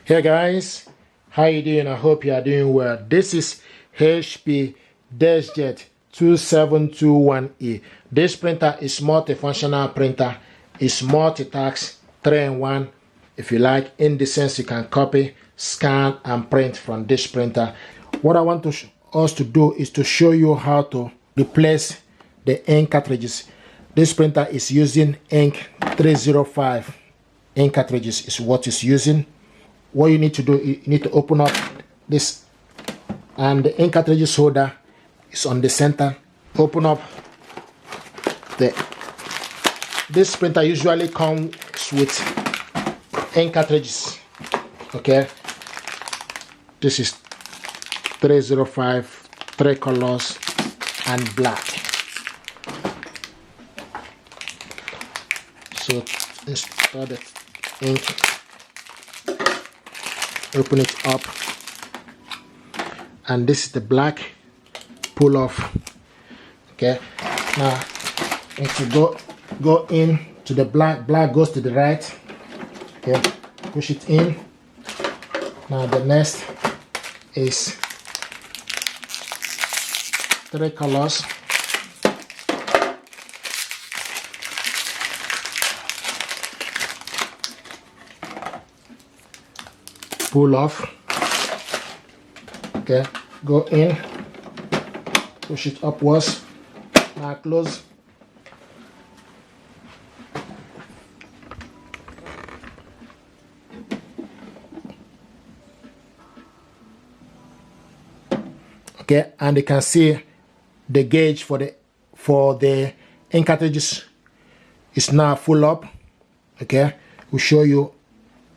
Hey guys, how you doing? I hope you are doing well. This is HP Deskjet 2721E. This printer is multifunctional printer. It's multitask 3-in-1. If you like, in the sense you can copy, scan and print from this printer. What I want us to do is to show you how to replace the ink cartridges. This printer is using ink 305. Ink cartridges is what it's using. What you need to do, you need to open up this, and the ink cartridges holder is on the center. Open up this printer usually comes with ink cartridges. Okay, this is 305, 3 colors and black. So install the ink, open it up, and this is the black. Pull off. Okay, now need to go in to the black. Black goes to the right. Okay, push it in. Now the next is 3 colors. Pull off. Okay, go in, push it upwards. Now close. Okay, and you can see the gauge for the ink cartridges is now full up. Okay, we'll show you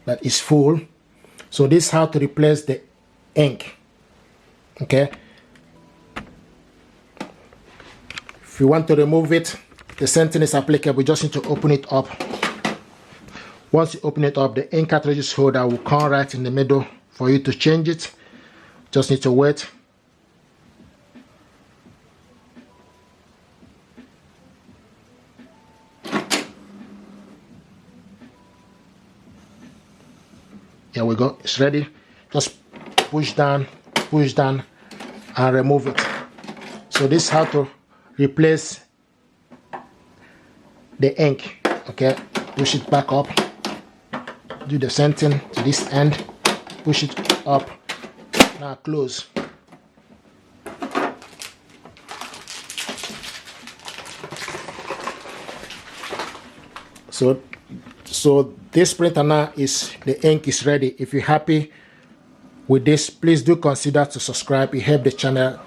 that it's full. So this is how to replace the ink. Okay, if you want to remove it, the same thing is applicable. We just need to open it up. Once you open it up, the ink cartridges holder will come right in the middle for you to change it. Just need to wait. Here we go, it's ready. Just push down and remove it. So this is how to replace the ink. Okay, push it back up, do the same thing to this end, push it up. Now close. So this printer now the ink is ready. If you're happy with this, please do consider to subscribe. It helps the channel.